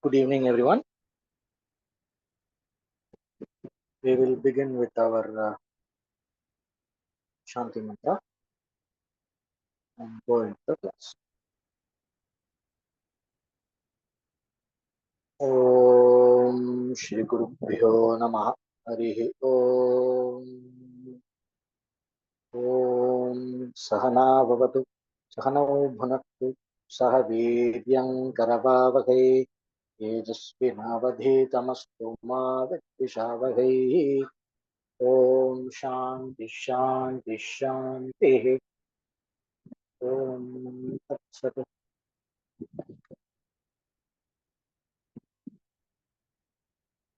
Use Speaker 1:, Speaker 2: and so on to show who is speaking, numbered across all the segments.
Speaker 1: Good evening, everyone. We will begin with our Shanti Mantra and go into the class. Om Shri Guru Bhyo Namaha Harihi Om. Om Sahana Bhavatu Sahano Bhunaktu Saha Vidyam Karavavahai Tejasvinavadhitamastu Ma Vidvishavahai. Om Shanti Shanti Shanti. Om Tat Sat.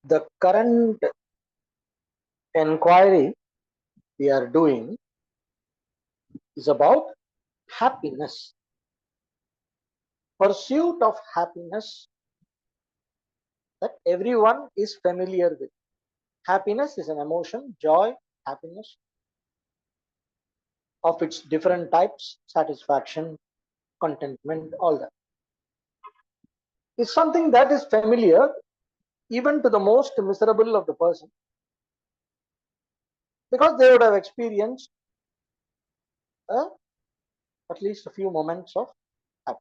Speaker 1: The current inquiry we are doing is about happiness, pursuit of happiness that everyone is familiar with. Happiness is an emotion, joy, happiness of its different types, satisfaction, contentment, all that. It's something that is familiar even to the most miserable of the person because they would have experienced at least a few moments of happiness.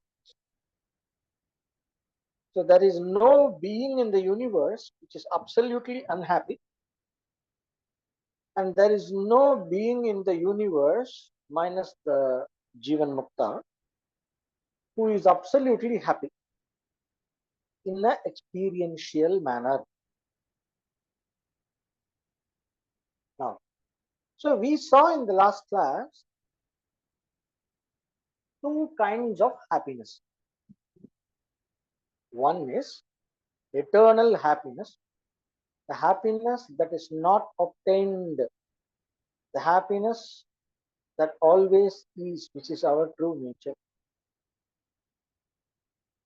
Speaker 1: So there is no being in the universe which is absolutely unhappy, and there is no being in the universe minus the Jivan Mukta who is absolutely happy in an experiential manner. Now, so we saw in the last class two kinds of happiness. One is eternal happiness, the happiness that is not obtained, the happiness that always is, which is our true nature.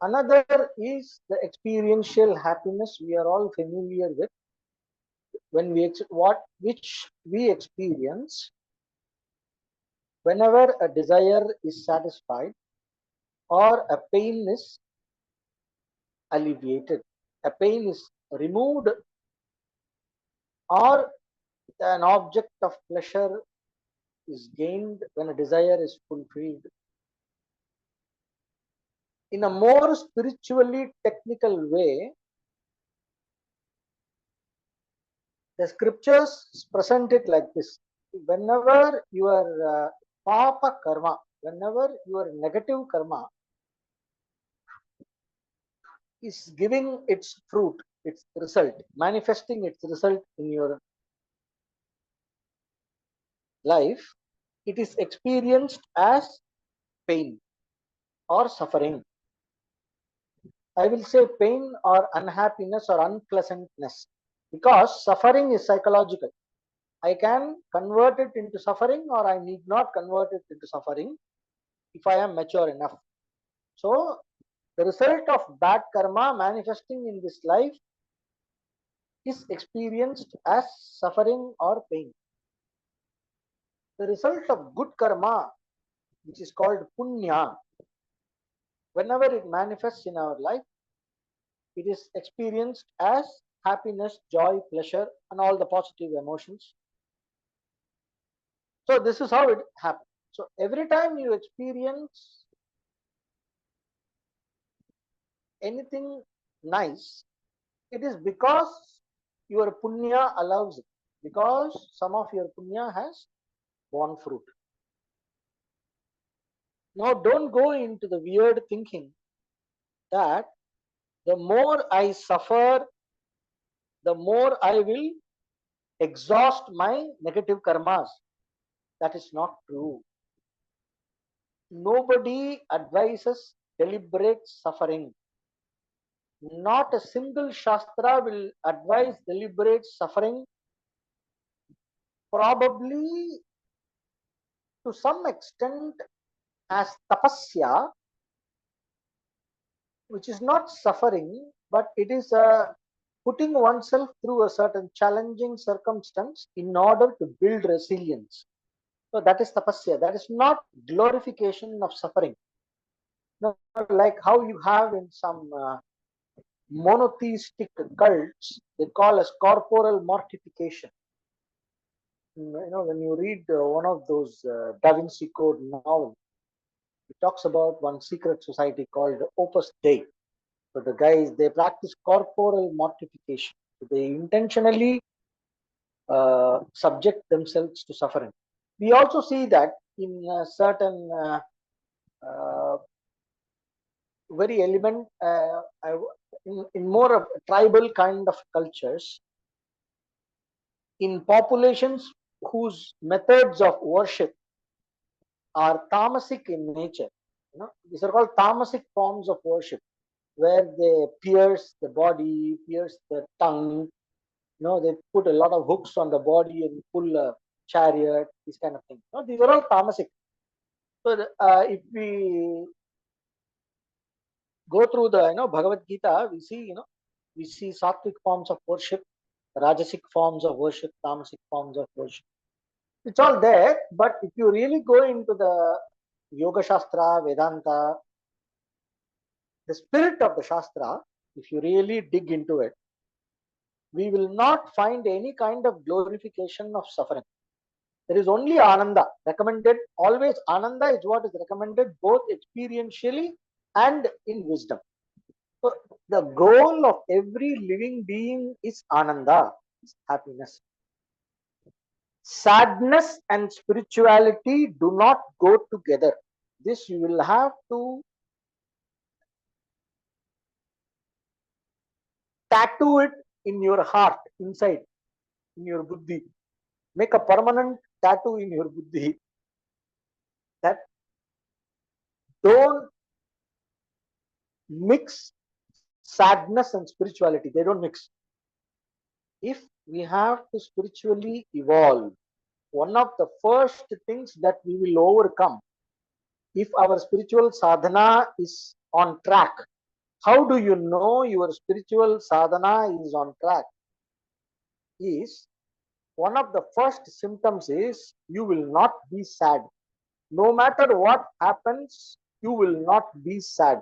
Speaker 1: Another is the experiential happiness we are all familiar with, when which we experience whenever a desire is satisfied or a pain is alleviated, a pain is removed, or an object of pleasure is gained when a desire is fulfilled. In a more spiritually technical way, the scriptures present it like this: whenever your papa karma, whenever your negative karma is giving its fruit, its result, manifesting its result in your life, it is experienced as pain or suffering. I will say pain or unhappiness or unpleasantness, because suffering is psychological. I can convert it into suffering or I need not convert it into suffering if I am mature enough. So, the result of bad karma manifesting in this life is experienced as suffering or pain. The result of good karma, which is called punya, whenever it manifests in our life, it is experienced as happiness, joy, pleasure, and all the positive emotions. So this is how it happens. So every time you experience anything nice, it is because your punya allows it, because some of your punya has borne fruit. Now don't go into the weird thinking that the more I suffer, the more I will exhaust my negative karmas. That is not true. Nobody advises deliberate suffering. Not a single Shastra will advise deliberate suffering. Probably to some extent as tapasya, which is not suffering, but it is putting oneself through a certain challenging circumstance in order to build resilience. So that is tapasya. That is not glorification of suffering. No, like how you have in some monotheistic cults, they call as corporal mortification. When you read one of those Da Vinci Code novels, it talks about one secret society called Opus Dei. So the guys, they practice corporal mortification. So they intentionally subject themselves to suffering. We also see that in certain uh, very element in more of tribal kind of cultures, in populations whose methods of worship are tamasic in nature. These are called tamasic forms of worship, where they pierce the body, pierce the tongue. They put a lot of hooks on the body and pull a chariot, these kind of things. These are all tamasic. So if we go through the Bhagavad Gita, we see sattvic forms of worship, rajasic forms of worship, tamasic forms of worship. It's all there, but if you really go into the Yoga Shastra, Vedanta, the spirit of the Shastra, if you really dig into it, we will not find any kind of glorification of suffering. There is only Ananda recommended. Always Ananda is what is recommended both experientially and in wisdom. So the goal of every living being is Ananda, is happiness. Sadness and spirituality do not go together. This you will have to tattoo it in your heart, inside, in your buddhi. Make a permanent tattoo in your buddhi that don't mix sadness and spirituality. They don't mix. If we have to spiritually evolve, one of the first things that we will overcome, if our spiritual sadhana is on track, how do you know your spiritual sadhana is on track? Is one of the first symptoms is you will not be sad. No matter what happens, you will not be sad.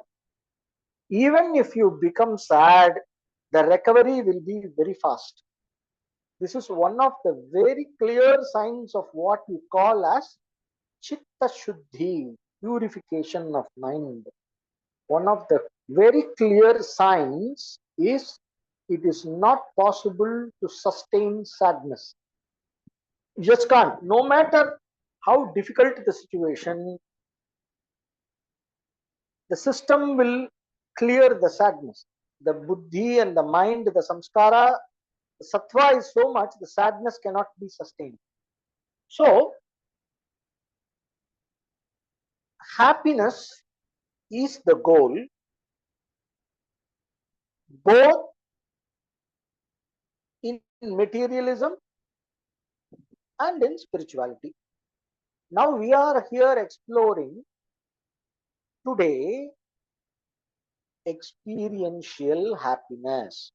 Speaker 1: Even if you become sad, the recovery will be very fast. This is one of the very clear signs of what we call as chitta shuddhi, purification of mind. One of the very clear signs is it is not possible to sustain sadness. You just can't. No matter how difficult the situation, the system will clear the sadness. The buddhi and the mind, the samskara, the sattva is so much, the sadness cannot be sustained. So, happiness is the goal, both in materialism and in spirituality. Now, we are here exploring today experiential happiness,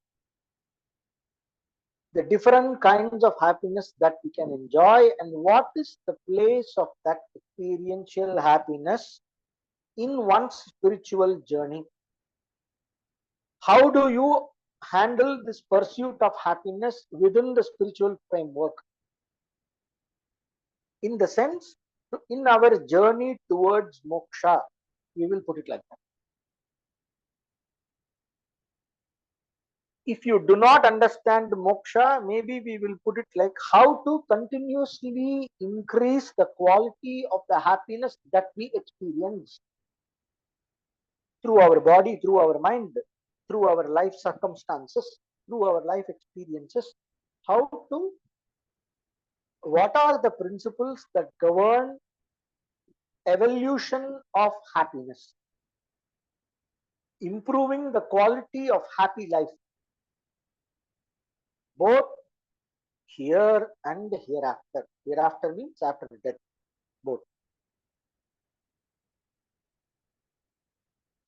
Speaker 1: the different kinds of happiness that we can enjoy, and what is the place of that experiential happiness in one's spiritual journey. How do you handle this pursuit of happiness within the spiritual framework? In the sense, in our journey towards moksha, we will put it like that. If you do not understand moksha, maybe we will put it like how to continuously increase the quality of the happiness that we experience through our body, through our mind, through our life circumstances, through our life experiences. How to, what are the principles that govern evolution of happiness, improving the quality of happy life, both here and hereafter. Hereafter means after death, both.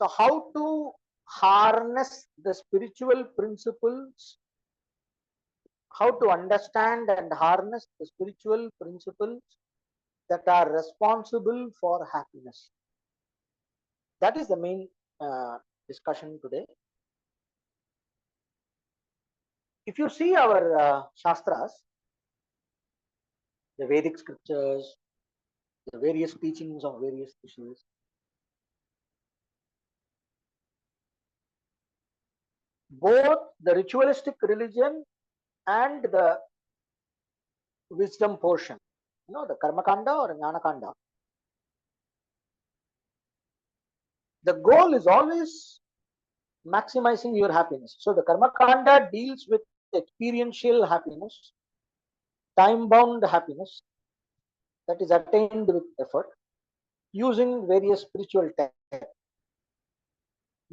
Speaker 1: So, how to harness the spiritual principles, how to understand and harness the spiritual principles that are responsible for happiness. That is the main discussion today. If you see our Shastras, the Vedic scriptures, the various teachings of various issues, both the ritualistic religion and the wisdom portion, the Karma Kanda or Jnana Kanda, the goal is always maximizing your happiness. So the Karma Kanda deals with experiential happiness, time bound happiness that is attained with effort using various spiritual texts.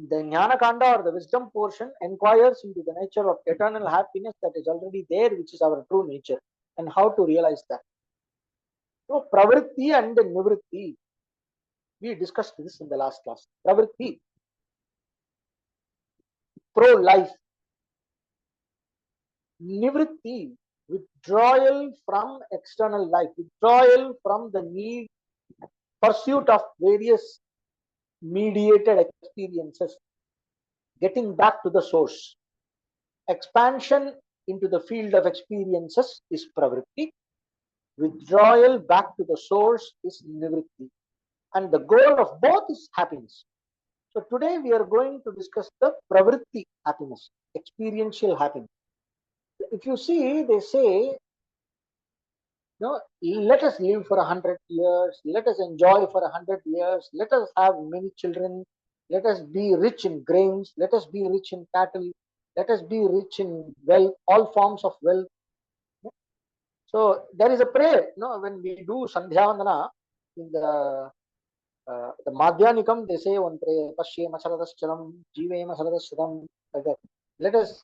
Speaker 1: The Jnana Kanda or the wisdom portion inquires into the nature of eternal happiness that is already there, which is our true nature, and how to realize that. So, pravritti and nivritti, we discussed this in the last class. Pravritti, pro-life. Nivritti, withdrawal from external life, withdrawal from the need, pursuit of various mediated experiences, getting back to the source. Expansion into the field of experiences is pravritti. Withdrawal back to the source is nivritti. And the goal of both is happiness. So today we are going to discuss the pravritti happiness, experiential happiness. If you see, they say, let us live for 100 years, let us enjoy for 100 years, let us have many children, let us be rich in grains, let us be rich in cattle, let us be rich in wealth, all forms of wealth. So there is a prayer, when we do Sandhyavandana in the Madhyanikam, they say one prayer, Pashyema Saradascharam, Jivema Saradascharam, like that. Let us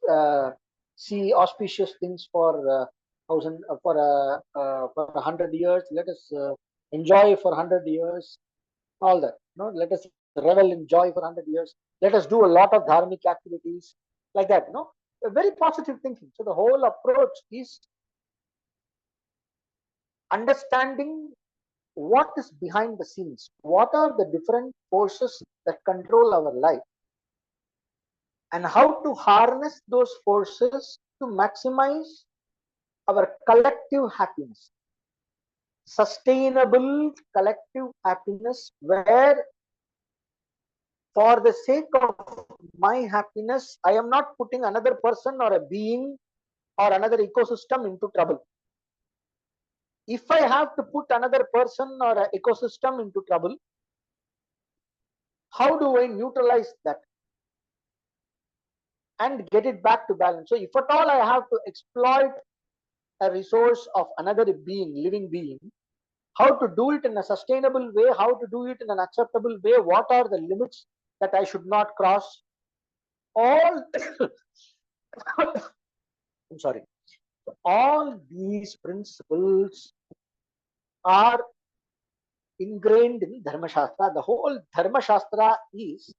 Speaker 1: see auspicious things for for 100 years. Let us enjoy for 100 years. All that. Let us revel in joy for 100 years. Let us do a lot of dharmic activities, like that. A very positive thinking. So the whole approach is understanding what is behind the scenes, what are the different forces that control our life, and how to harness those forces to maximize our collective happiness, sustainable collective happiness, where for the sake of my happiness, I am not putting another person or a being or another ecosystem into trouble. If I have to put another person or an ecosystem into trouble, how do I neutralize that and get it back to balance? So if at all I have to exploit a resource of another being, living being, how to do it in a sustainable way, how to do it in an acceptable way, what are the limits that I should not cross? All I'm sorry, all these principles are ingrained in Dharma Shastra. The whole Dharma Shastra is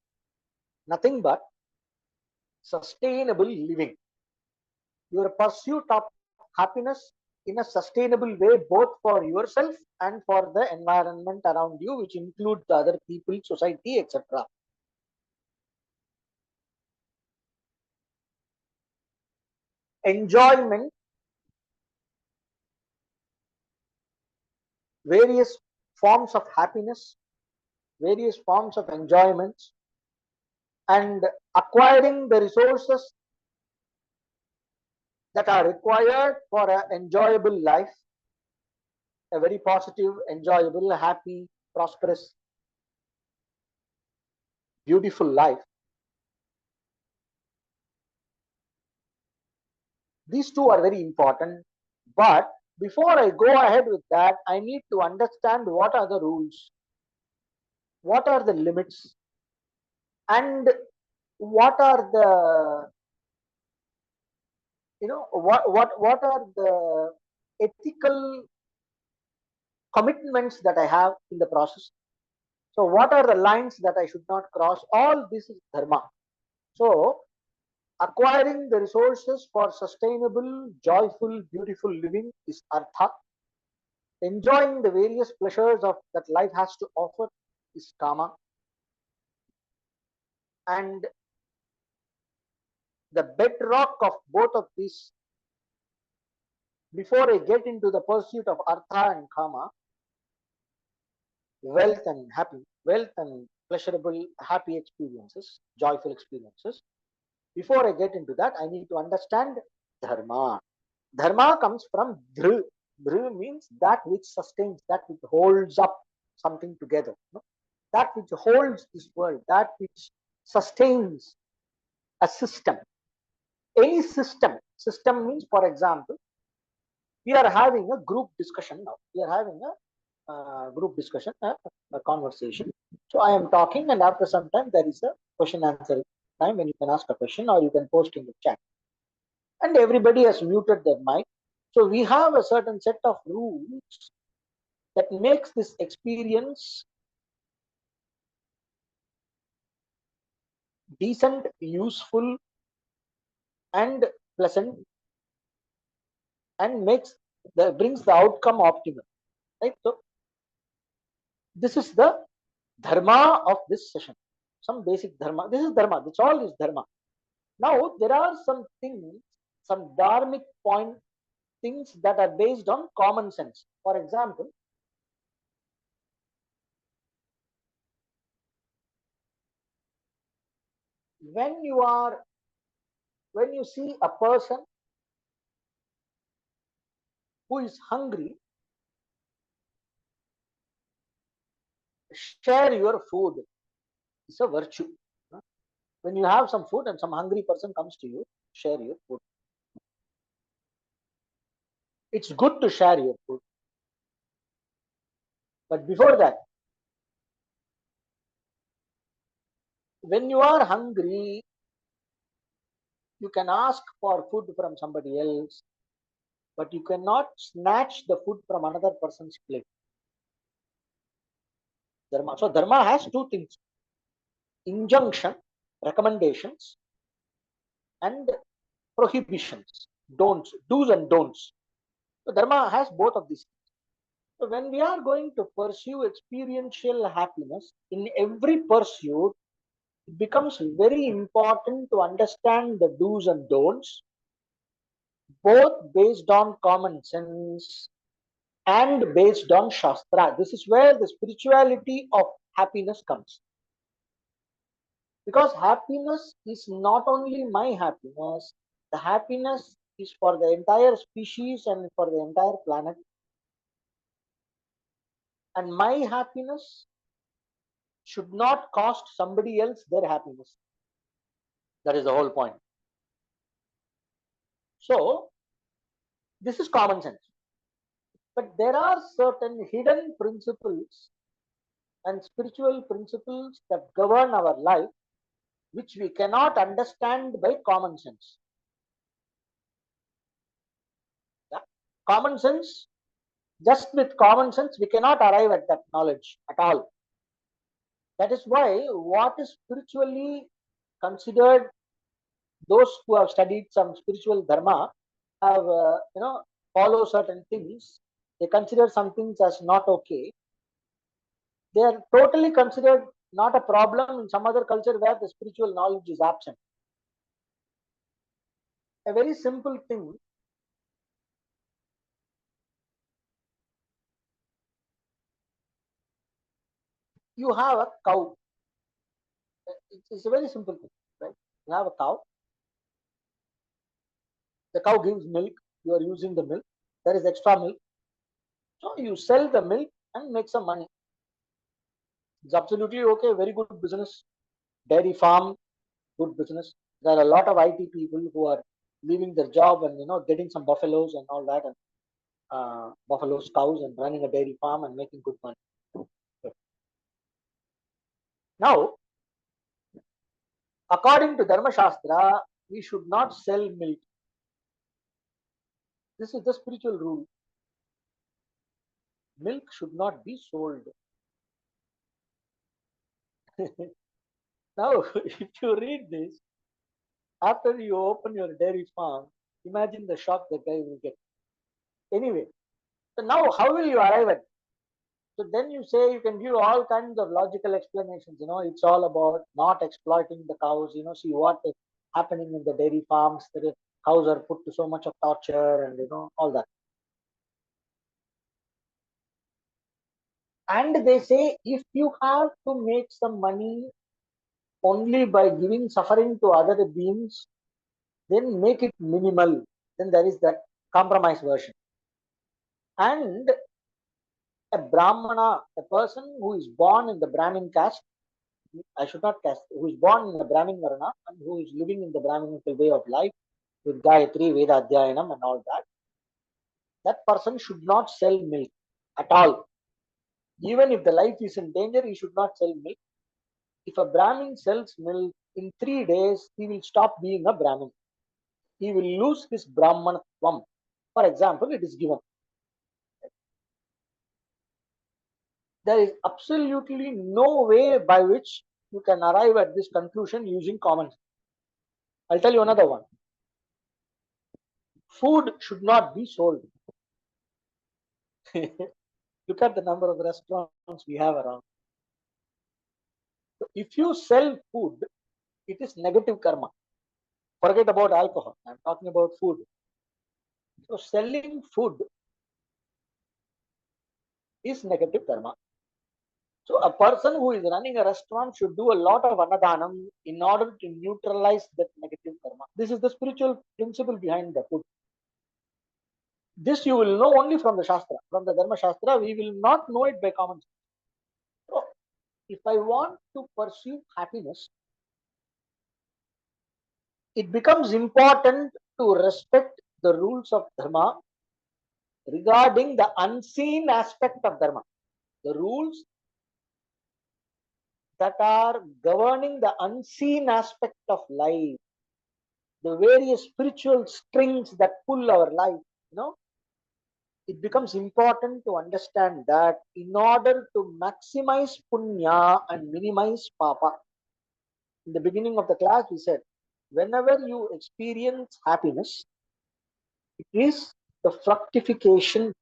Speaker 1: nothing but sustainable living. Your pursuit of happiness in a sustainable way, both for yourself and for the environment around you, which includes the other people, society, etc. Enjoyment, various forms of happiness, various forms of enjoyments, and acquiring the resources that are required for an enjoyable life, a very positive, enjoyable, happy, prosperous, beautiful life. These two are very important. But before I go ahead with that, I need to understand what are the rules, what are the limits, and what are the what are the ethical commitments that I have in the process. So what are the lines that I should not cross? All this is dharma. So acquiring the resources for sustainable, joyful, beautiful living is artha. Enjoying the various pleasures of that life has to offer is kama. And The bedrock of both of these, before I get into the pursuit of artha and kama, wealth and pleasurable, happy experiences, joyful experiences. Before I get into that, I need to understand dharma. Dharma comes from dhr. Dhr means that which sustains, that which holds up something together. No? That which holds this world, that which sustains a system. Any system. System means, for example, we are having a group discussion now. We are having a group discussion, a conversation. So I am talking, and after some time, there is a question answer time when you can ask a question or you can post in the chat. And everybody has muted their mic. So we have a certain set of rules that makes this experience decent, useful, and pleasant, and brings the outcome optimal. Right? So this is the dharma of this session. Some basic dharma. This is dharma. That's all is dharma. Now there are some things, some dharmic things that are based on common sense. For example, when you see a person who is hungry, share your food. It's a virtue. When you have some food and some hungry person comes to you, share your food. It's good to share your food. But before that, when you are hungry, you can ask for food from somebody else, but you cannot snatch the food from another person's plate. Dharma. So dharma has two things: injunction, recommendations, and prohibitions, do's and don'ts. So dharma has both of these. So when we are going to pursue experiential happiness, in every pursuit, it becomes very important to understand the do's and don'ts, both based on common sense and based on Shastra. This is where the spirituality of happiness comes. Because happiness is not only my happiness, the happiness is for the entire species and for the entire planet. And my happiness should not cost somebody else their happiness. That is the whole point. So, this is common sense. But there are certain hidden principles and spiritual principles that govern our life, which we cannot understand by common sense. Yeah? Common sense, just with common sense, we cannot arrive at that knowledge at all. That is why what is spiritually considered, those who have studied some spiritual dharma have, follow certain things. They consider some things as not okay. They are totally considered not a problem in some other culture where the spiritual knowledge is absent. A very simple thing: you have a cow. It's a very simple thing, right? You have a cow. The cow gives milk. You are using the milk. There is extra milk. So you sell the milk and make some money. It's absolutely okay. Very good business. Dairy farm, good business. There are a lot of IT people who are leaving their job and getting some buffaloes and all that, and buffaloes, cows, and running a dairy farm and making good money. Now, according to Dharma Shastra, we should not sell milk. This is the spiritual rule. Milk should not be sold. Now, if you read this, after you open your dairy farm, imagine the shock the guy will get. Anyway, so now how will you arrive at? So then you say you can give all kinds of logical explanations. It's all about not exploiting the cows. See what happening in the dairy farms. The cows are put to so much of torture, and all that. And they say if you have to make some money only by giving suffering to other beings, then make it minimal. Then there is that compromise version. And a Brahmana, a person who is born in the Brahmin caste, I should not caste, who is born in the Brahmin Varna and who is living in the Brahminical way of life with Gayatri, Veda Adhyayanam and all that, that person should not sell milk at all. Even if the life is in danger, he should not sell milk. If a Brahmin sells milk, in 3 days, he will stop being a Brahmin. He will lose his Brahmanatvam. For example, it is given. There is absolutely no way by which you can arrive at this conclusion using common sense. I'll tell you another one. Food should not be sold. Look at the number of restaurants we have around. So if you sell food, it is negative karma. Forget about alcohol. I'm talking about food. So selling food is negative karma. So a person who is running a restaurant should do a lot of anadhanam in order to neutralize that negative karma. This is the spiritual principle behind the food. This you will know only from the Shastra. From the Dharma Shastra, we will not know it by common sense. So if I want to pursue happiness, it becomes important to respect the rules of Dharma regarding the unseen aspect of Dharma. The rules that are governing the unseen aspect of life, the various spiritual strings that pull our life, it becomes important to understand that in order to maximize punya and minimize papa. In the beginning of the class, we said, whenever you experience happiness, it is the fructification,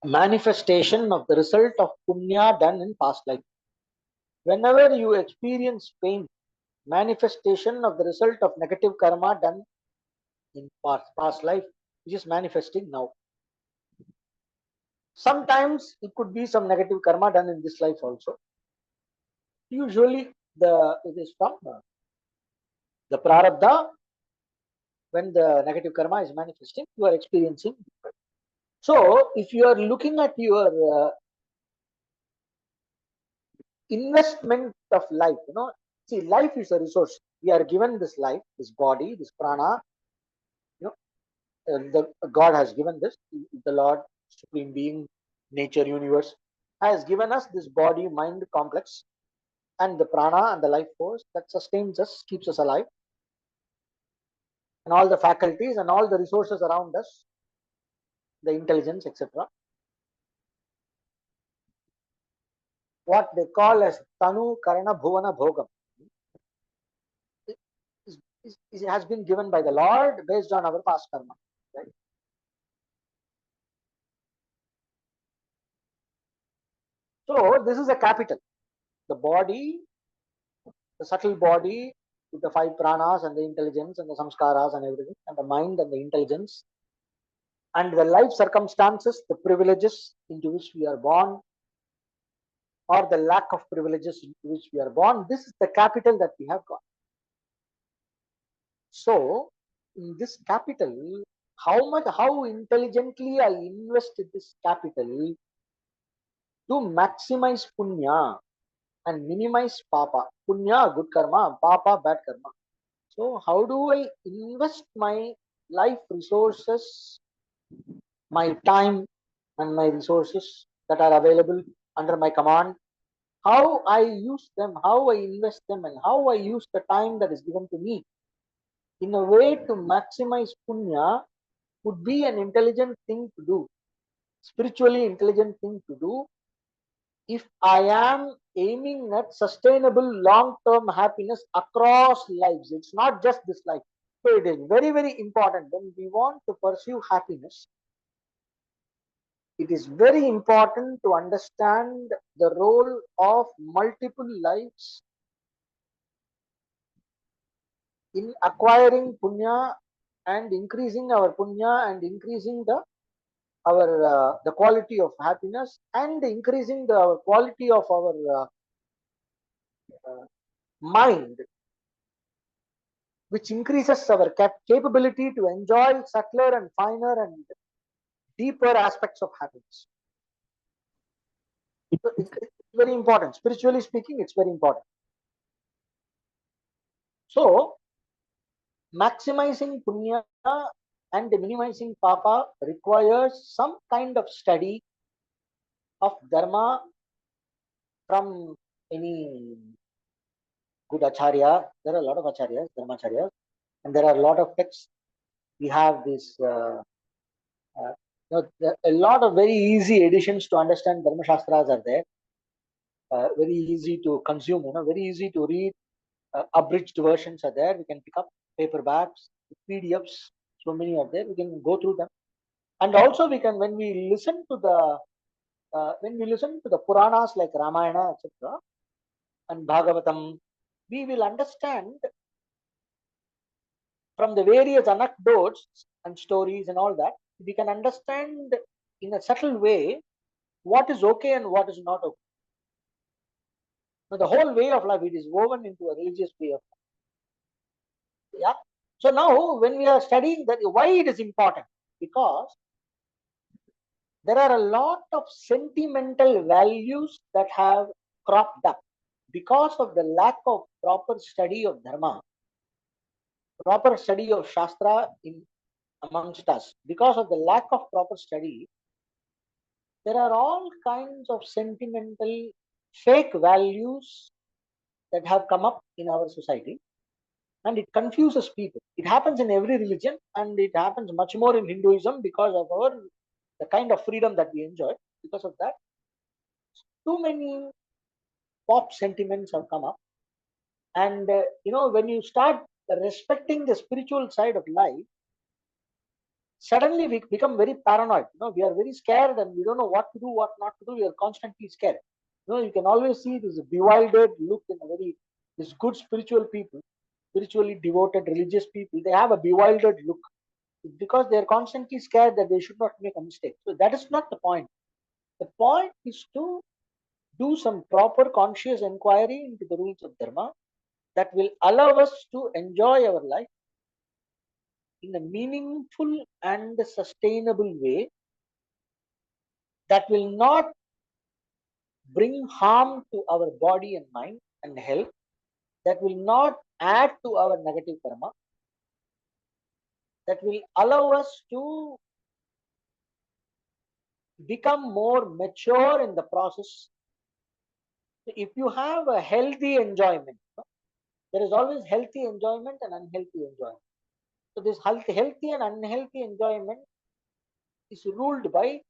Speaker 1: manifestation of the result of punya done in past life. Whenever you experience pain, manifestation of the result of negative karma done in past life, which is manifesting now. Sometimes it could be some negative karma done in this life also. Usually it is from the prarabdha. When the negative karma is manifesting, you are experiencing. So if you are looking at your investment of life, see, life is a resource. We are given this life, this body, this prana. The God has given this. The Lord, Supreme Being, Nature, Universe, has given us this body, mind complex, and the prana and the life force that sustains us, keeps us alive, and all the faculties and all the resources around us, the intelligence, etc. What they call as Tanu Karana Bhuvana Bhogam. It has been given by the Lord based on our past karma. Right? So this is a capital. The body, the subtle body, with the 5 pranas and the intelligence and the samskaras and everything, and the mind and the intelligence, and the life circumstances, the privileges into which we are born, or the lack of privileges into which we are born. This is the capital that we have got. So in this capital, how intelligently I invest this capital to maximize punya and minimize papa. Punya, good karma; papa, bad karma. So how do I invest my life resources, my time and my resources that are available under my command? How I use them, how I invest them, and how I use the time that is given to me in a way to maximize punya would be an intelligent thing to do, spiritually intelligent thing to do, if I am aiming at sustainable long-term happiness across lives. It's not just this life. So it is very, very important when we want to pursue happiness. It is very important to understand the role of multiple lives in acquiring punya and increasing our punya and increasing the quality of happiness and increasing the quality of our mind, which increases our capability to enjoy subtler and finer and deeper aspects of happiness. So it's very important. Spiritually speaking, it's very important. So maximizing punya and minimizing papa requires some kind of study of dharma from any good acharya. There are a lot of acharyas, dharmacharyas, and there are a lot of texts. We have this a lot of very easy editions to understand dharma shastras are there. Very easy to consume, very easy to read. Abridged versions are there. We can pick up paperbacks, PDFs. So many are there. We can go through them, and also we can when we listen to the Puranas like Ramayana, etc., and Bhagavatam, we will understand from the various anecdotes and stories and all that. We can understand in a subtle way what is okay and what is not okay. Now, the whole way of life, it is woven into a religious way of life. Yeah. So now, when we are studying that, why it is important? Because there are a lot of sentimental values that have cropped up because of the lack of proper study of dharma, proper study of shastra in amongst us. Because of the lack of proper study, there are all kinds of sentimental fake values that have come up in our society, and it confuses people. It happens in every religion, and it happens much more in Hinduism because of the kind of freedom that we enjoy. Because of that, too many pop sentiments have come up, and when you start respecting the spiritual side of life, suddenly we become very paranoid. We are very scared, and we don't know what to do, what not to do. We are constantly scared. You can always see this bewildered look in a very this good spiritual people, spiritually devoted religious people. They have a bewildered look because they are constantly scared that they should not make a mistake. So that is not the point. The point is to do some proper conscious inquiry into the rules of dharma that will allow us to enjoy our life in a meaningful and sustainable way that will not bring harm to our body and mind and health, that will not add to our negative karma, that will allow us to become more mature in the process. If you have a healthy enjoyment, there is always healthy enjoyment and unhealthy enjoyment. So this healthy and unhealthy enjoyment is ruled by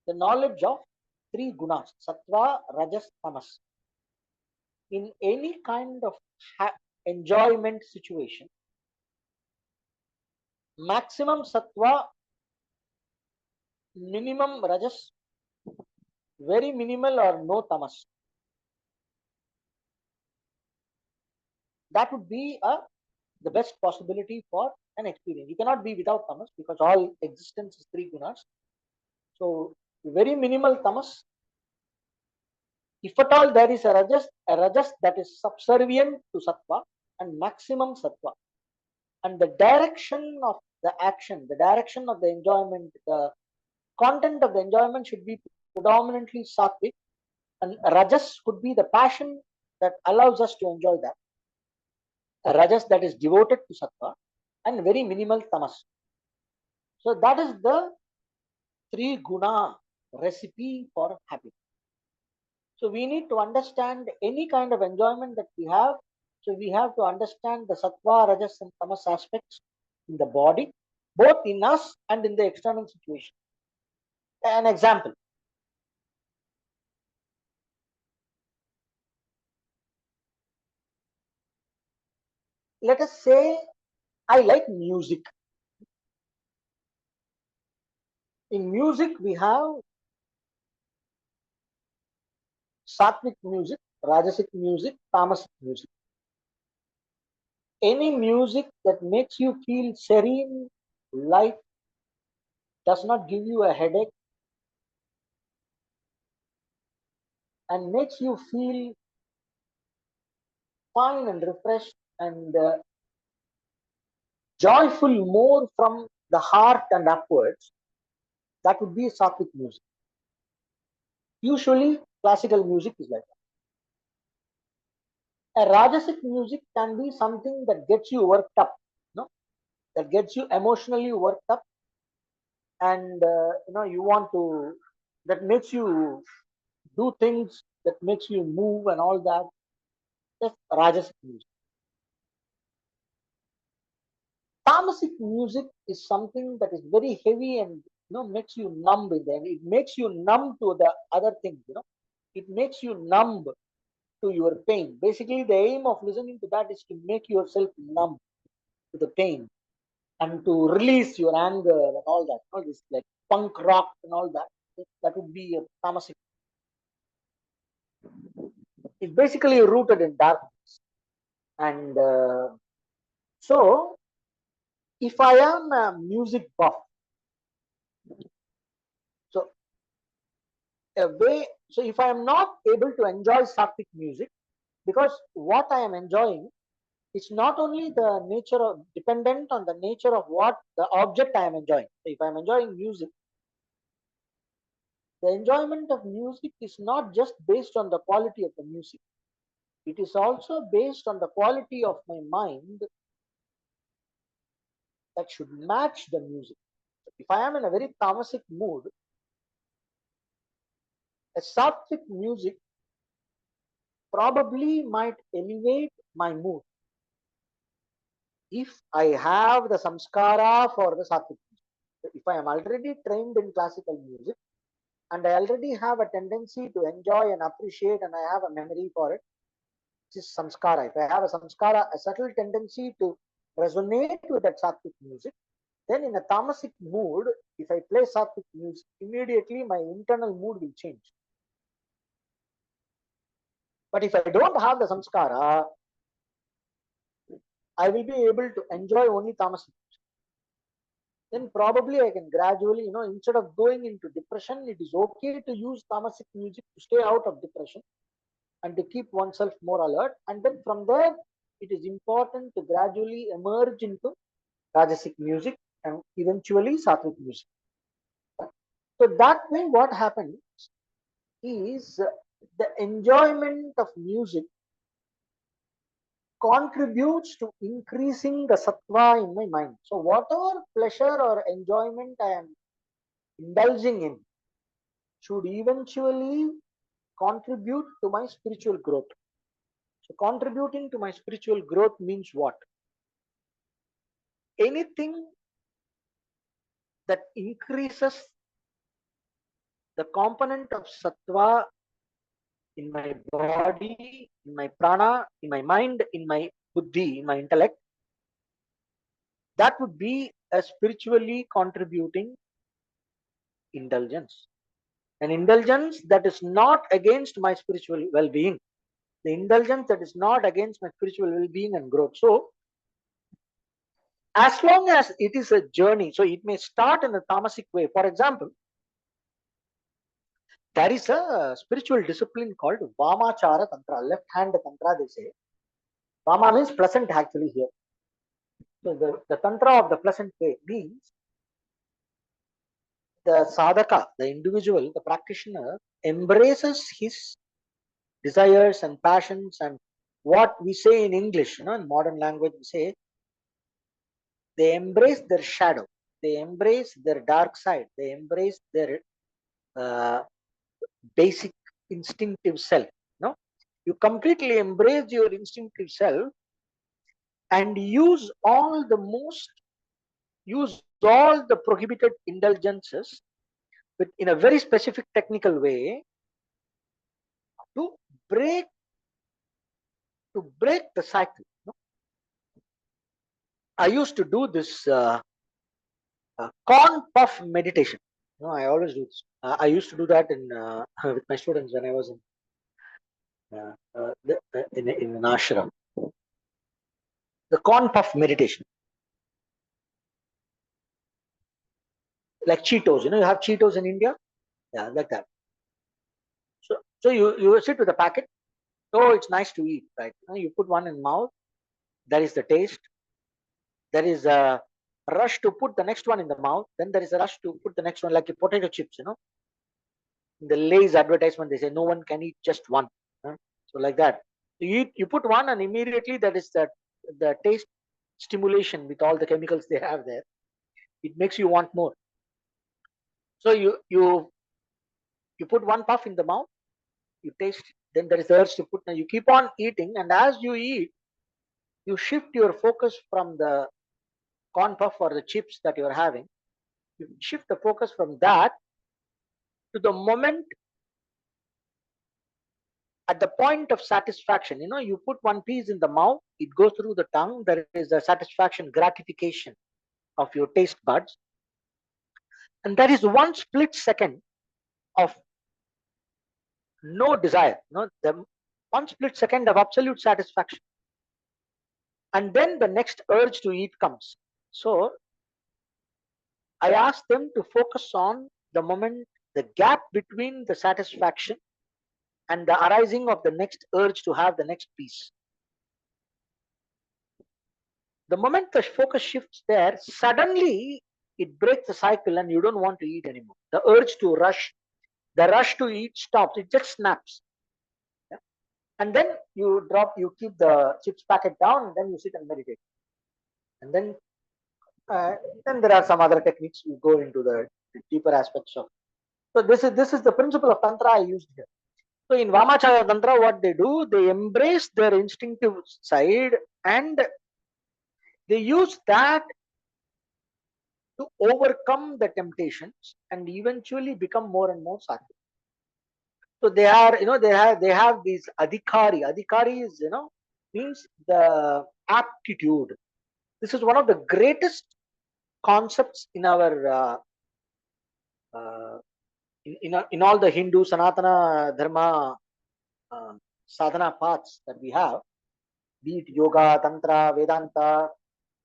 Speaker 1: the knowledge of three gunas: sattva, rajas, tamas. In any kind of enjoyment situation, maximum sattva, minimum rajas, very minimal or no tamas. That would be the best possibility for an experience. You cannot be without tamas because all existence is three gunas. So very minimal tamas. If at all there is a rajas that is subservient to sattva and maximum sattva, and the direction of the action, the direction of the enjoyment, the content of the enjoyment should be predominantly sattvic, and rajas could be the passion that allows us to enjoy that. A rajas that is devoted to sattva, and very minimal tamas. So that is the three guna recipe for happiness. So we need to understand any kind of enjoyment that we have. So we have to understand the sattva, rajas, and tamas aspects in the body, both in us and in the external situation. An example. Let us say I like music. In music, we have sattvic music, rajasic music, tamasic music. Any music that makes you feel serene, light, does not give you a headache, and makes you feel fine and refreshed and joyful more from the heart and upwards, that would be sattvic music. Usually, classical music is like that. A rajasic music can be something that gets you worked up, no? That gets you emotionally worked up, and you want to, that makes you do things, that makes you move and all that. That's rajasic music. Tamasic music is something that is very heavy and makes you numb in them. It makes you numb to the other things. It makes you numb to your pain. Basically, the aim of listening to that is to make yourself numb to the pain and to release your anger and all that. All this like punk rock and all that. That would be a tamasic. It's basically rooted in darkness. And so, if I am a music buff, so a way, so if I am not able to enjoy sattvic music, because what I am enjoying is not only the nature of dependent on the nature of what the object I am enjoying. So if I am enjoying music, the enjoyment of music is not just based on the quality of the music. It is also based on the quality of my mind that should match the music. If I am in a very tamasic mood, a sattvic music probably might elevate my mood if I have the samskara for the sattvic music. If I am already trained in classical music and I already have a tendency to enjoy and appreciate and I have a memory for it, which is samskara. If I have a samskara, a subtle tendency to resonate with that sattvic music, then in a tamasic mood, if I play sattvic music, immediately my internal mood will change. But if I don't have the samskara, I will be able to enjoy only tamasic. Then probably I can gradually, instead of going into depression, it is okay to use tamasic music to stay out of depression and to keep oneself more alert. And then from there, it is important to gradually emerge into rajasic music and eventually sattvic music. So that way, what happens is the enjoyment of music contributes to increasing the sattva in my mind. So whatever pleasure or enjoyment I am indulging in should eventually contribute to my spiritual growth. So contributing to my spiritual growth means what? Anything that increases the component of sattva in my body, in my prana, in my mind, in my buddhi, in my intellect, that would be a spiritually contributing indulgence. An indulgence that is not against my spiritual well-being. The indulgence that is not against my spiritual well-being and growth. So as long as it is a journey, so it may start in a tamasic way. For example, there is a spiritual discipline called Vamachara Tantra, left hand Tantra, they say. Vama means pleasant actually here. So the Tantra of the pleasant way means the sadhaka, the individual, the practitioner embraces his desires and passions and what we say in English, in modern language, we say they embrace their shadow, they embrace their dark side, they embrace their uh, basic instinctive self. No, you completely embrace your instinctive self and use all the prohibited indulgences with in a very specific technical way to break break the cycle. No? I used to do this corn puff meditation. No, I always do this. I used to do that in with my students when I was in, in an ashram. the corn puff meditation, like Cheetos. You have Cheetos in India, yeah, like that. So you sit with a packet. Oh, it's nice to eat, right? You put one in mouth. There is the taste. There is a rush to put the next one in the mouth. Then there is a rush to put the next one, like potato chips. In the Lay's advertisement, they say no one can eat just one. So like that, you put one, and immediately that is the taste stimulation with all the chemicals they have there. It makes you want more. So you put one puff in the mouth, you taste, then there is the urge to put. Now you keep on eating, and as you eat, you shift your focus from the corn puff or the chips that you are having. You shift the focus from that to the moment at the point of satisfaction. You put one piece in the mouth, it goes through the tongue, there is a satisfaction, gratification of your taste buds, and there is one split second of no desire, the one split second of absolute satisfaction, and then the next urge to eat comes. So I ask them to focus on the moment, the gap between the satisfaction and the arising of the next urge to have the next piece. The moment the focus shifts there, suddenly it breaks the cycle and you don't want to eat anymore. The urge to rush, the rush to eat stops, it just snaps. Yeah? And then you keep the chips packet down, and then you sit and meditate. And then there are some other techniques. You go into the deeper aspects of. So this is the principle of tantra I used here. So in Vamacharya Tantra, what they do, they embrace their instinctive side and they use that to overcome the temptations and eventually become more and more sattvic. So they have these adhikari. Adhikari is means the aptitude. This is one of the greatest concepts in our uh, in all the Hindu Sanatana Dharma sadhana paths that we have, be it yoga, tantra, Vedanta,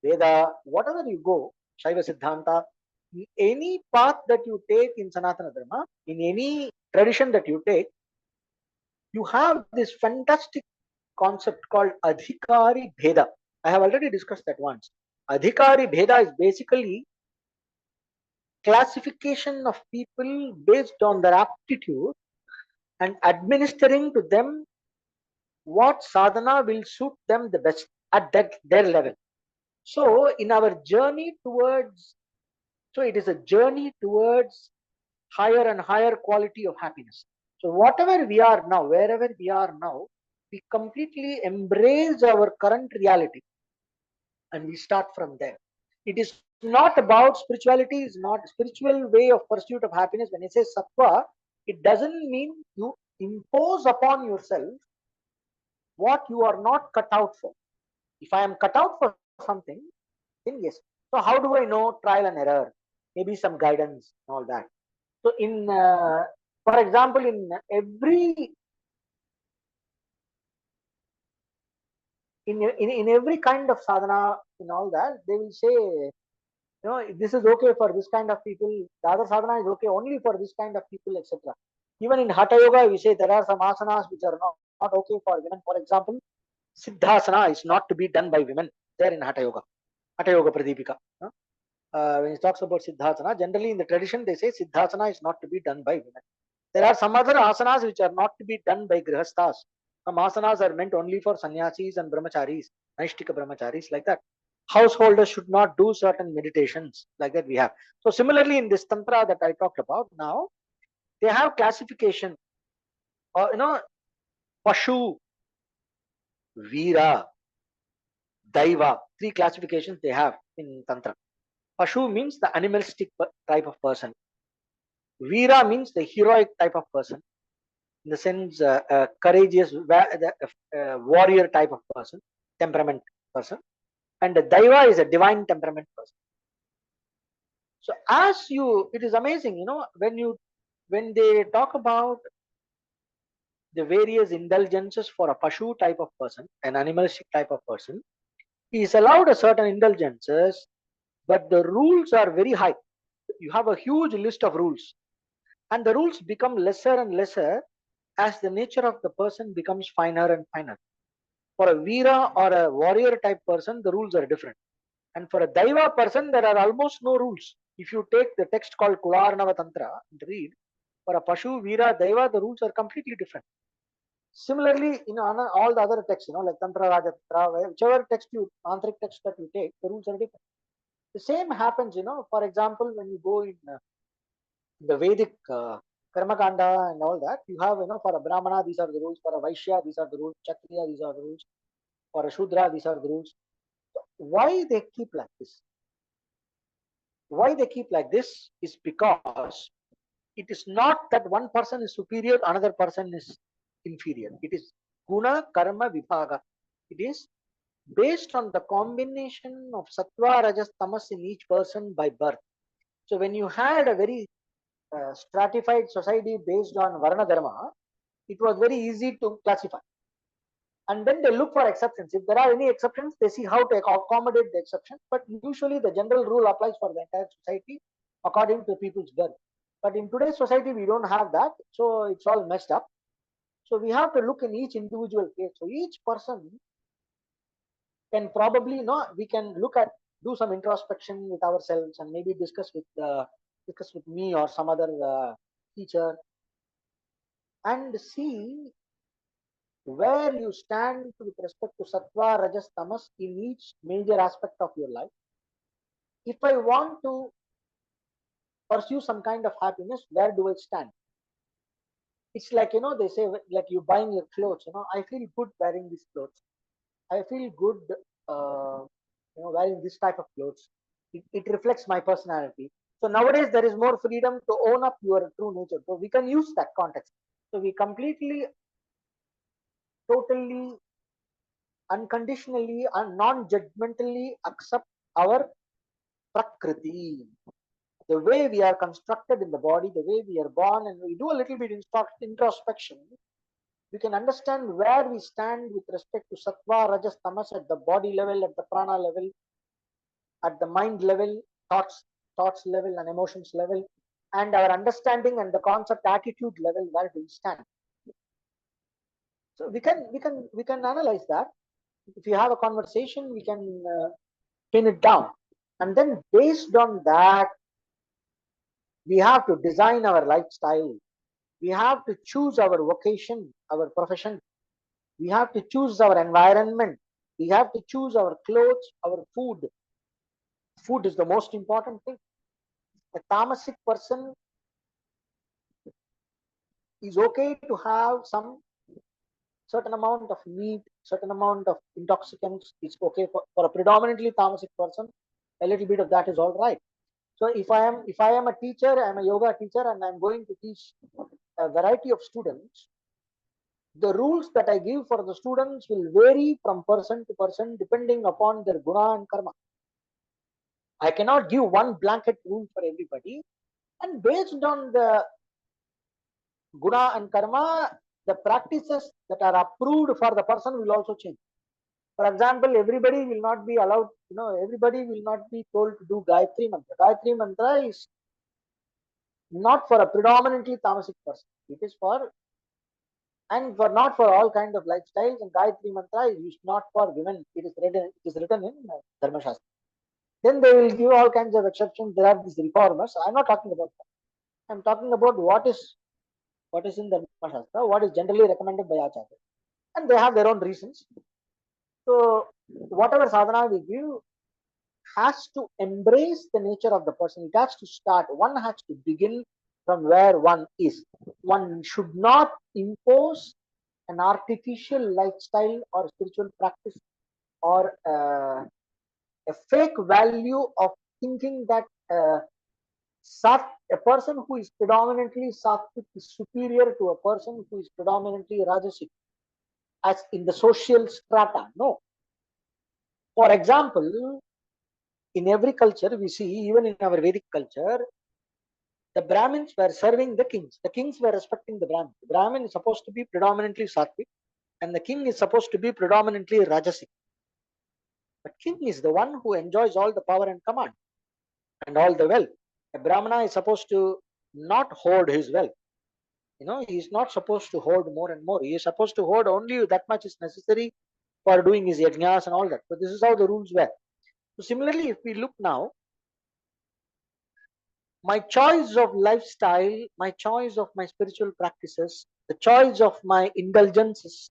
Speaker 1: Veda, whatever you go, Shaiva Siddhanta, any path that you take in Sanatana Dharma, in any tradition that you take, you have this fantastic concept called Adhikari Bheda. I have already discussed that once. Adhikari Bheda is basically classification of people based on their aptitude and administering to them what sadhana will suit them the best at their level. So in our journey towards, so it is a journey towards higher and higher quality of happiness. So whatever we are now, wherever we are now, we completely embrace our current reality and we start from there. It is not about spirituality, is not spiritual way of pursuit of happiness. When I say sattva, it doesn't mean you impose upon yourself what you are not cut out for. If I am cut out for something, then yes. So how do I know? Trial and error, maybe some guidance and all that. So for example, in every kind of sadhana, in all that, they will say, this is okay for this kind of people. The other sadhana is okay only for this kind of people, etc. Even in Hatha Yoga, we say there are some asanas which are not okay for women. For example, Siddhasana is not to be done by women. There in Hatha Yoga Pradipika. When it talks about Siddhasana, generally in the tradition they say Siddhasana is not to be done by women. There are some other asanas which are not to be done by grihasthas. Some asanas are meant only for sannyasis and brahmacharis, naishtika brahmacharis, like that. Householders should not do certain meditations, like that we have. So similarly in this tantra that I talked about now, they have classification, Pashu, Veera, Daiva, three classifications they have in tantra. Pashu means the animalistic type of person. Veera means the heroic type of person, in the sense courageous, warrior type of person, temperament person. And the Daiva is a divine temperament person. So it is amazing, when they talk about the various indulgences for a Pashu type of person, an animalistic type of person, He is allowed a certain indulgences, but the rules are very high. You have a huge list of rules, and the rules become lesser and lesser as the nature of the person becomes finer and finer. For a Veera or a warrior type person, the rules are different. And for a Daiva person, there are almost no rules. If you take the text called Kularnava Tantra and read, for a Pashu, Veera, Daiva, the rules are completely different. Similarly, in all the other texts, like Tantra, Rajatantra, whichever text you, Tantric text that you take, the rules are different. The same happens, for example, when you go in the Vedic Karma Kanda and all that, you have, for a Brahmana, these are the rules, for a Vaishya, these are the rules, Kshatriya, these are the rules, for a Shudra, these are the rules. Why they keep like this? Why they keep like this is because it is not that one person is superior, another person is inferior. It is guna, karma, vibhaga. It is based on the combination of sattva, rajas, tamas in each person by birth. So when you had a very stratified society based on varna dharma, it was very easy to classify. And then they look for exceptions. If there are any exceptions, they see how to accommodate the exceptions. But usually the general rule applies for the entire society according to people's birth. But in today's society, we don't have that. So it's all messed up. So we have to look in each individual case. So each person can probably, we can look at, do some introspection with ourselves and maybe discuss with me or some other teacher and see where you stand with respect to sattva, rajas, tamas in each major aspect of your life. If I want to pursue some kind of happiness, where do I stand? It's like, they say, like you buying your clothes, I feel good wearing these clothes. I feel good, wearing this type of clothes. It reflects my personality. So nowadays there is more freedom to own up your true nature. So we can use that context. So we completely, totally, unconditionally and non-judgmentally accept our prakriti, the way we are constructed in the body, the way we are born, and we do a little bit introspection, we can understand where we stand with respect to sattva, rajas, tamas at the body level, at the prana level, at the mind level, thoughts level, and emotions level, and our understanding and the concept attitude level, where do we stand? So we can analyze that. If you have a conversation, we can pin it down, and then based on that, we have to design our lifestyle. We have to choose our vocation, our profession. We have to choose our environment. We have to choose our clothes, our food. Food is the most important thing. A tamasic person is okay to have some certain amount of meat, certain amount of intoxicants. It's okay for a predominantly tamasic person. A little bit of that is all right. So if I am a teacher, I'm a yoga teacher, and I'm going to teach a variety of students. The rules that I give for the students will vary from person to person depending upon their guna and karma. I cannot give one blanket rule for everybody. And based on the guna and karma, the practices that are approved for the person will also change. For example, everybody will not be allowed, everybody will not be told to do Gayatri Mantra. Gayatri Mantra is not for a predominantly tamasic person. It is for, and for not for all kind of lifestyles. And Gayatri Mantra is used not for women. It is written in Dharma Shastra. Then they will give all kinds of exceptions. There are these reformers. I'm not talking about that. I'm talking about what is in the Dharma Shastra, what is generally recommended by Acharya. And they have their own reasons. So whatever sadhana we give has to embrace the nature of the person. It has to start. One has to begin from where one is. One should not impose an artificial lifestyle or spiritual practice or a fake value of thinking that a person who is predominantly sattvic is superior to a person who is predominantly rajasic, as in the social strata. No. For example, in every culture we see, even in our Vedic culture, the Brahmins were serving the kings. The kings were respecting the Brahmin. The Brahmin is supposed to be predominantly sattvic, and the king is supposed to be predominantly rajasic. But king is the one who enjoys all the power and command and all the wealth. A Brahmana is supposed to not hoard his wealth. He is not supposed to hoard more and more. He is supposed to hoard only that much is necessary for doing his yajnas and all that. So this is how the rules were. So similarly, if we look now, my choice of lifestyle, my choice of my spiritual practices, the choice of my indulgences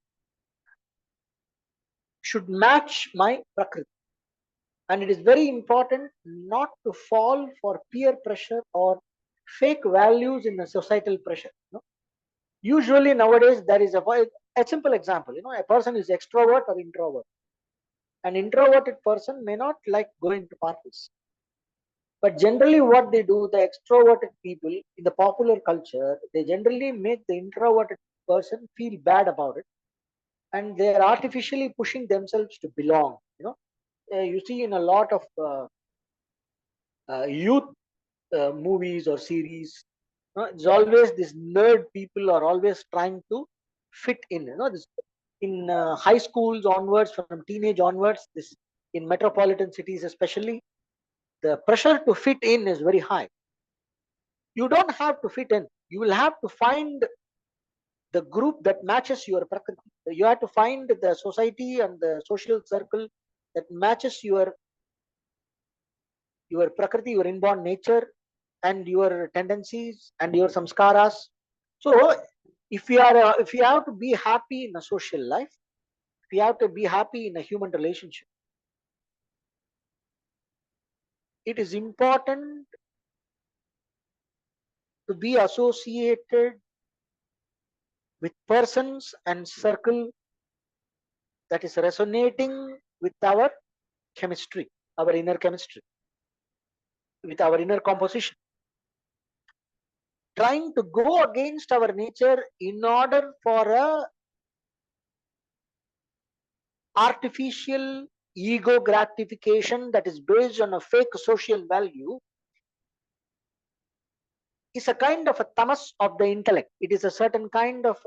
Speaker 1: should match my prakriti. And it is very important not to fall for peer pressure or fake values in the societal pressure. Usually nowadays there is a simple example. A person is extrovert or introvert. An introverted person may not like going to parties. But generally, what they do, the extroverted people in the popular culture, they generally make the introverted person feel bad about it, and they are artificially pushing themselves to belong. You see in a lot of youth movies or series, it's always this nerd people are always trying to fit in. This in high schools onwards, from teenage onwards, this in metropolitan cities especially, the pressure to fit in is very high. You don't have to fit in. You will have to find the group that matches your prakriti. You have to find the society and the social circle that matches your prakriti, your inborn nature, and your tendencies and your samskaras. So if you have to be happy in a social life, if you have to be happy in a human relationship, it is important to be associated with persons and circle that is resonating with our chemistry, our inner chemistry, with our inner composition. Trying to go against our nature in order for a artificial ego gratification that is based on a fake social value is a kind of a tamas of the intellect. It is a certain kind of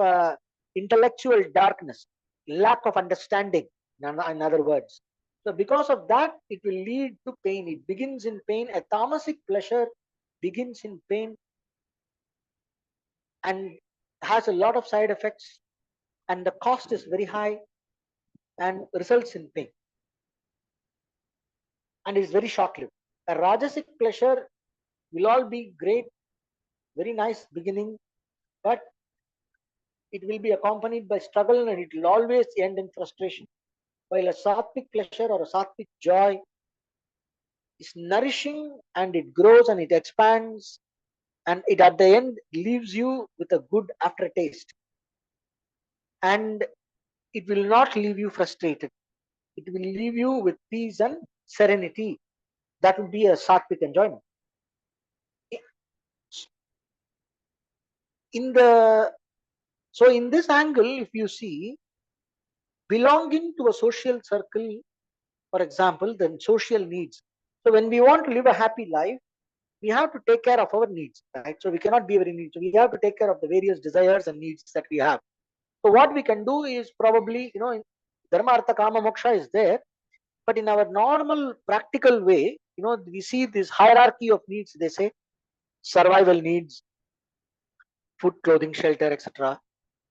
Speaker 1: intellectual darkness, lack of understanding, in other words. So because of that, it will lead to pain. It begins in pain. A tamasic pleasure begins in pain and has a lot of side effects, and the cost is very high and results in pain, and is very short-lived. A rajasic pleasure will all be great, very nice beginning, but it will be accompanied by struggle and it will always end in frustration. While a sattvic pleasure or a sattvic joy is nourishing and it grows and it expands, and it at the end leaves you with a good aftertaste, and it will not leave you frustrated. It will leave you with peace and serenity. That would be a sattvic enjoyment. In the So in this angle, if you see, belonging to a social circle, for example, then social needs. So when we want to live a happy life, we have to take care of our needs, right? So we cannot be very needy. So we have to take care of the various desires and needs that we have. So what we can do is probably, dharma, artha, kama, moksha is there, but in our normal practical way, we see this hierarchy of needs. They say survival needs, food, clothing, shelter, etc.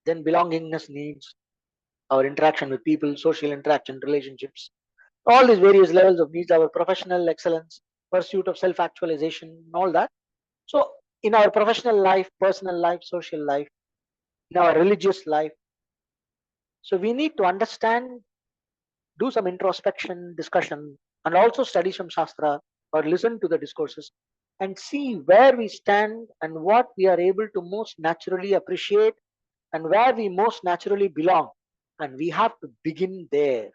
Speaker 1: Then belongingness needs, our interaction with people, social interaction, relationships, all these various levels of needs, our professional excellence, pursuit of self actualization, all that. So, in our professional life, personal life, social life, in our religious life, so we need to understand, do some introspection, discussion, and also study some Shastra or listen to the discourses and see where we stand and what we are able to most naturally appreciate and where we most naturally belong. And we have to begin there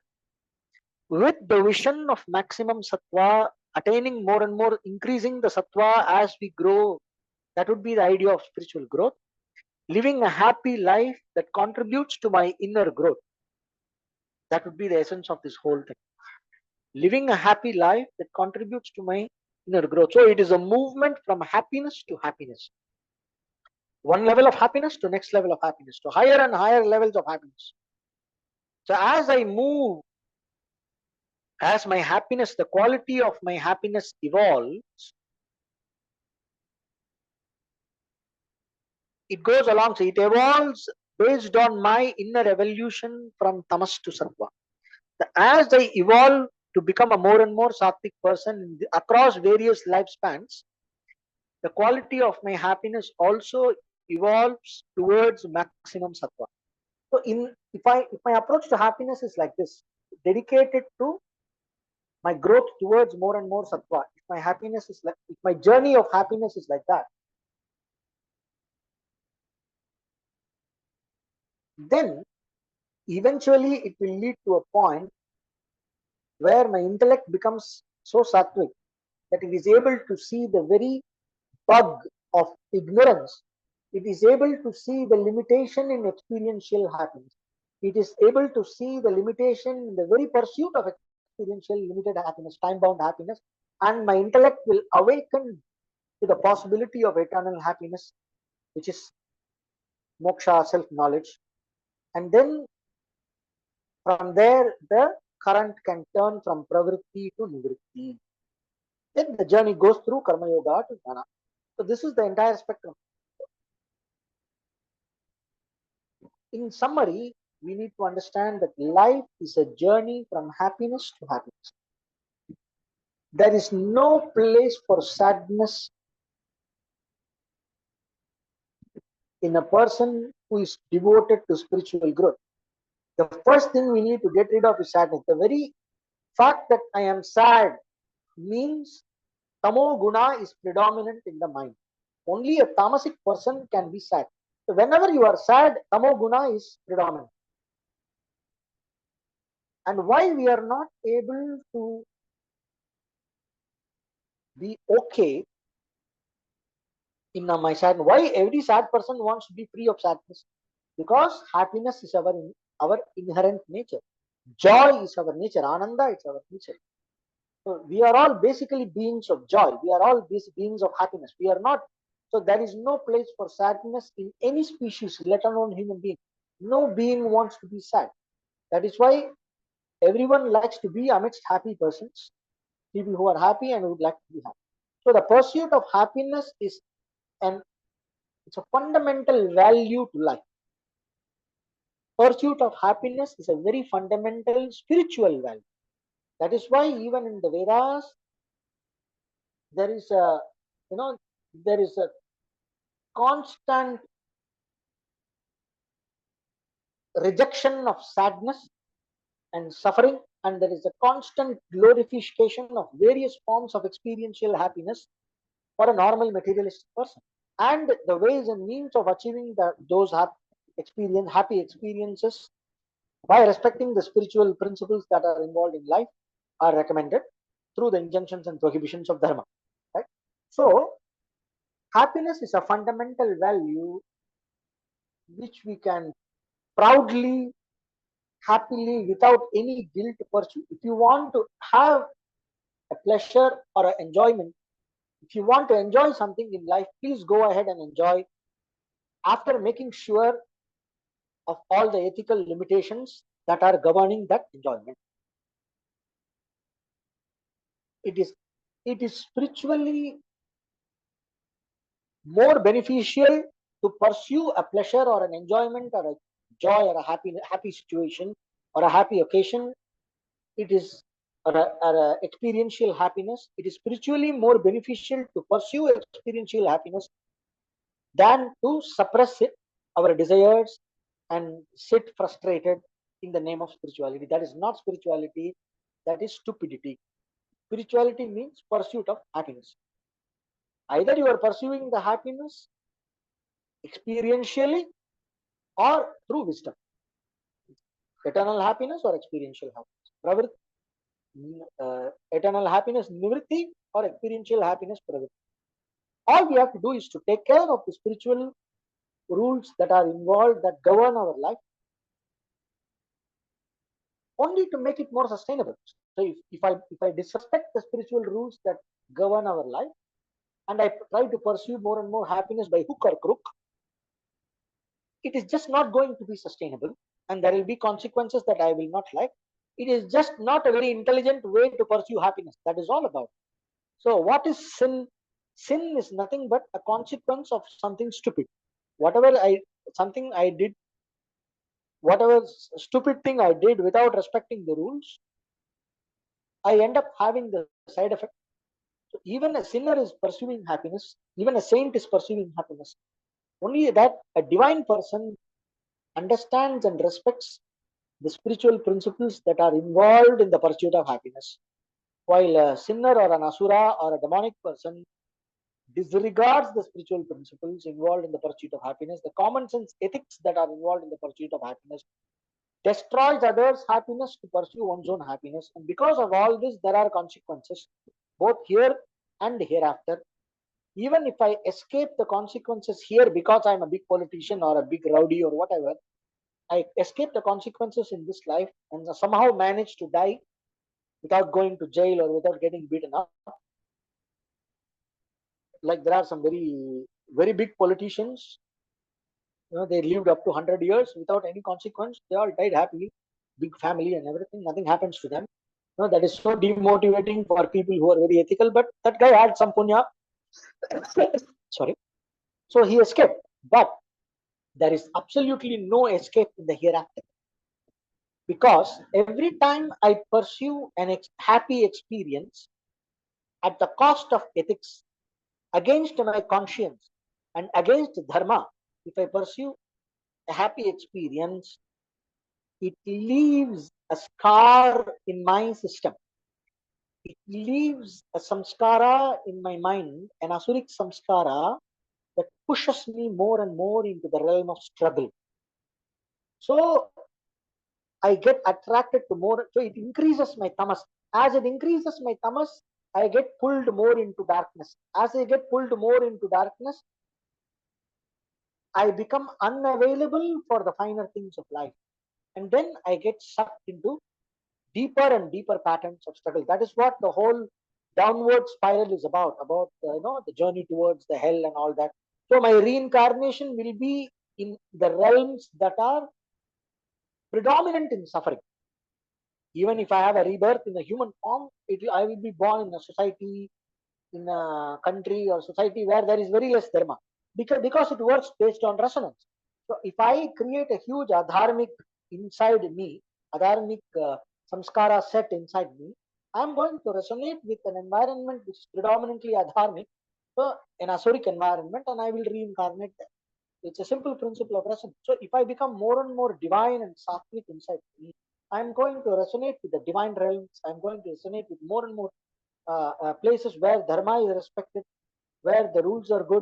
Speaker 1: with the vision of maximum sattva, attaining more and more, increasing the sattva as we grow. That would be the idea of spiritual growth. Living a happy life that contributes to my inner growth. That would be the essence of this whole thing. Living a happy life that contributes to my inner growth. So it is a movement from happiness to happiness. One level of happiness to next level of happiness, to higher and higher levels of happiness. So as I move As my happiness, the quality of my happiness evolves, it goes along, so it evolves based on my inner evolution from tamas to sattva. As I evolve to become a more and more sattvic person across various lifespans, the quality of my happiness also evolves towards maximum sattva. So, if my approach to happiness is like this, dedicated to my growth towards more and more sattva, if my happiness is like, if my journey of happiness is like that, then eventually it will lead to a point where my intellect becomes so sattvic that it is able to see the very bug of ignorance. It is able to see the limitation in experiential happiness. It is able to see the limitation in the very pursuit of experiential limited happiness, time bound happiness, and my intellect will awaken to the possibility of eternal happiness, which is moksha, self knowledge. And then from there, the current can turn from pravritti to nivritti. Then the journey goes through karma yoga to jnana. So this is the entire spectrum. In summary, we need to understand that life is a journey from happiness to happiness. There is no place for sadness in a person who is devoted to spiritual growth. The first thing we need to get rid of is sadness. The very fact that I am sad means tamo guna is predominant in the mind. Only a tamasic person can be sad. So whenever you are sad, tamo guna is predominant. And why we are not able to be okay in my sadness? Why every sad person wants to be free of sadness? Because happiness is our inherent nature. Joy is our nature. Ananda is our nature. So we are all basically beings of joy. We are all beings of happiness. We are not. So there is no place for sadness in any species, let alone human being. No being wants to be sad. That is why everyone likes to be amidst happy persons, people who are happy and would like to be happy. So the pursuit of happiness is an it's a fundamental value to life. Pursuit of happiness is a very fundamental spiritual value. That is why even in the Vedas there is a you know there is a constant rejection of sadness and suffering, and there is a constant glorification of various forms of experiential happiness for a normal materialistic person. And the ways and means of achieving those happy experiences by respecting the spiritual principles that are involved in life are recommended through the injunctions and prohibitions of dharma. Right? So, happiness is a fundamental value which we can proudly, happily, without any guilt pursue. If you want to have a pleasure or an enjoyment, if you want to enjoy something in life, please go ahead and enjoy after making sure of all the ethical limitations that are governing that enjoyment. It is spiritually more beneficial to pursue a pleasure or an enjoyment or a joy or a happy situation or a happy occasion. It is or a experiential happiness. It is spiritually more beneficial to pursue experiential happiness than to suppress it, our desires, and sit frustrated in the name of spirituality. That is not spirituality, that is stupidity. Spirituality means pursuit of happiness. Either you are pursuing the happiness experientially or through wisdom. Eternal happiness or experiential happiness. Eternal happiness nivritti or experiential happiness pravritti. All we have to do is to take care of the spiritual rules that are involved that govern our life, only to make it more sustainable. So if I disrespect the spiritual rules that govern our life, and I try to pursue more and more happiness by hook or crook, it is just not going to be sustainable, and there will be consequences that I will not like. It is just not a very intelligent way to pursue happiness. That is all about. So what is sin? Sin is nothing but a consequence of something stupid. Whatever I something I did, whatever stupid thing I did without respecting the rules, I end up having the side effect. So even a sinner is pursuing happiness, even a saint is pursuing happiness. Only that a divine person understands and respects the spiritual principles that are involved in the pursuit of happiness. While a sinner or an asura or a demonic person disregards the spiritual principles involved in the pursuit of happiness, the common sense ethics that are involved in the pursuit of happiness, destroys others' happiness to pursue one's own happiness. And because of all this, there are consequences, both here and hereafter. Even if I escape the consequences here because I'm a big politician or a big rowdy or whatever, I escape the consequences in this life and somehow manage to die without going to jail or without getting beaten up. Like there are some very big politicians, they lived up to 100 years without any consequence. They all died happily, big family and everything. Nothing happens to them. That is so demotivating for people who are very ethical. But that guy had some punya. Sorry. So he escaped. But there is absolutely no escape in the hereafter. Because every time I pursue an happy experience at the cost of ethics, against my conscience, and against dharma, if I pursue a happy experience, it leaves a scar in my system. It leaves a samskara in my mind, an asuric samskara that pushes me more and more into the realm of struggle. So I get attracted to more, so it increases my tamas. As it increases my tamas, I get pulled more into darkness. As I get pulled more into darkness, I become unavailable for the finer things of life. And then I get sucked into deeper and deeper patterns of struggle. That is what the whole downward spiral is about the journey towards the hell and all that. So my reincarnation will be in the realms that are predominant in suffering. Even if I have a rebirth in a human form, I will be born in a society, in a country or society where there is very less dharma, because it works based on resonance. So if I create a huge adharmic inside me, adharmic samskara set inside me, I'm going to resonate with an environment which is predominantly adharmic, so an asuric environment, and I will reincarnate there. It's a simple principle of resonance. So if I become more and more divine and sattvic inside me, I'm going to resonate with the divine realms. I'm going to resonate with more and more places where dharma is respected, where the rules are good,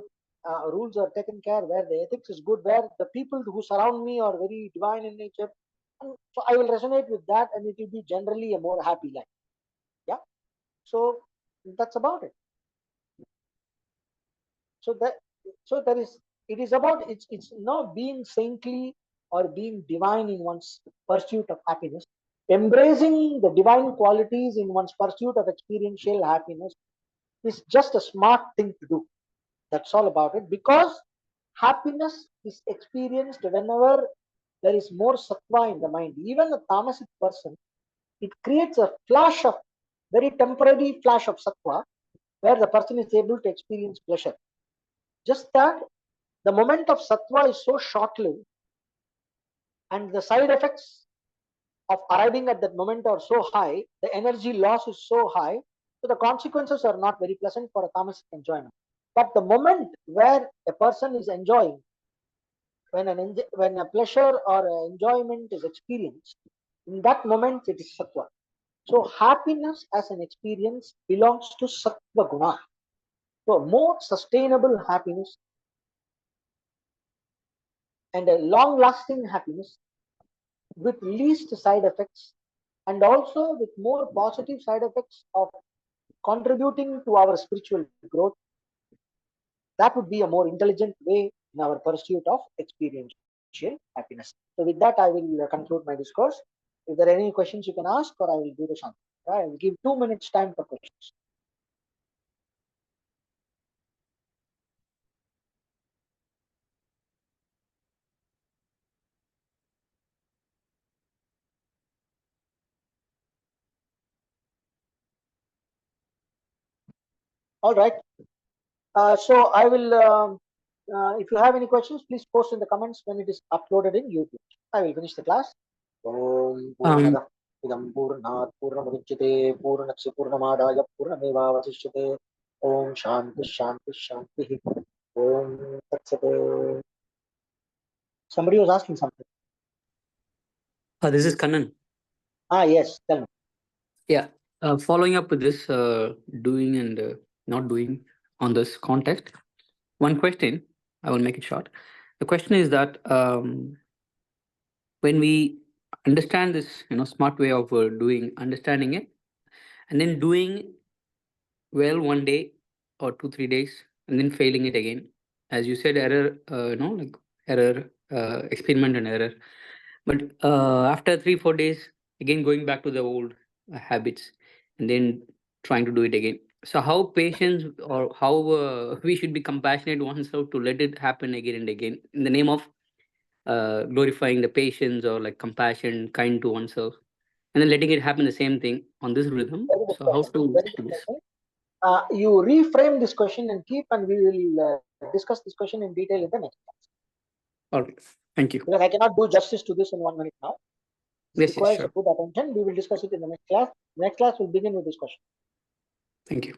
Speaker 1: rules are taken care, where the ethics is good, where the people who surround me are very divine in nature. And so I will resonate with that, and it will be generally a more happy life. Yeah. So that's about it. So that so there is it is about it's not being saintly or being divine in one's pursuit of happiness. Embracing the divine qualities in one's pursuit of experiential happiness is just a smart thing to do. That's all about it. Because happiness is experienced whenever there is more sattva in the mind. Even a tamasic person, it creates a flash of very temporary flash of sattva where the person is able to experience pleasure. Just that the moment of sattva is so short lived, and the side effects of arriving at that moment are so high, the energy loss is so high, so the consequences are not very pleasant for a tamasic enjoyment. But the moment where a person is enjoying, when a pleasure or enjoyment is experienced, in that moment it is sattva. So happiness as an experience belongs to sattva guna. So more sustainable happiness and a long lasting happiness with least side effects, and also with more positive side effects of contributing to our spiritual growth, that would be a more intelligent way in our pursuit of experiential happiness. So with that, I will conclude my discourse. If there are any questions, you can ask, or I will do the shant. I will give 2 minutes time for questions. All right. So I will, if you have any questions, please post in the comments when it is uploaded in YouTube. I will finish the class. Om
Speaker 2: Um,
Speaker 1: Purnada Idam Purnat Purnamudachyate Purnasya Purnamadaya Purnamevavasishyate. Om Shanti Shanti Shanti. Om Tatsate. Somebody was asking something.
Speaker 2: this is Kannan.
Speaker 1: Yes, tell me.
Speaker 2: Yeah. Following up with this doing and not doing on this context, one question, I will make it short. The question is that when we understand this, smart way of doing, understanding it, and then doing well one day or 2 3 days, and then failing it again, as you said, error, like error, experiment and error. But after 3 4 days, again going back to the old habits, and then trying to do it again. So how patience or how we should be compassionate oneself to let it happen again and again in the name of glorifying the patience or like compassion, kind to oneself, and then letting it happen the same thing on this rhythm.
Speaker 1: Very good
Speaker 2: So how
Speaker 1: question.
Speaker 2: to
Speaker 1: Very
Speaker 2: do
Speaker 1: good
Speaker 2: this?
Speaker 1: question. You reframe this question and keep, and we will discuss this question in detail in the next class.
Speaker 2: All right. Thank you.
Speaker 1: Because I cannot do justice to this in 1 minute now. This
Speaker 2: Yes, yes,
Speaker 1: requires a
Speaker 2: sure.
Speaker 1: good attention. We will discuss it in the next class. Next class will begin with this question.
Speaker 2: Thank you.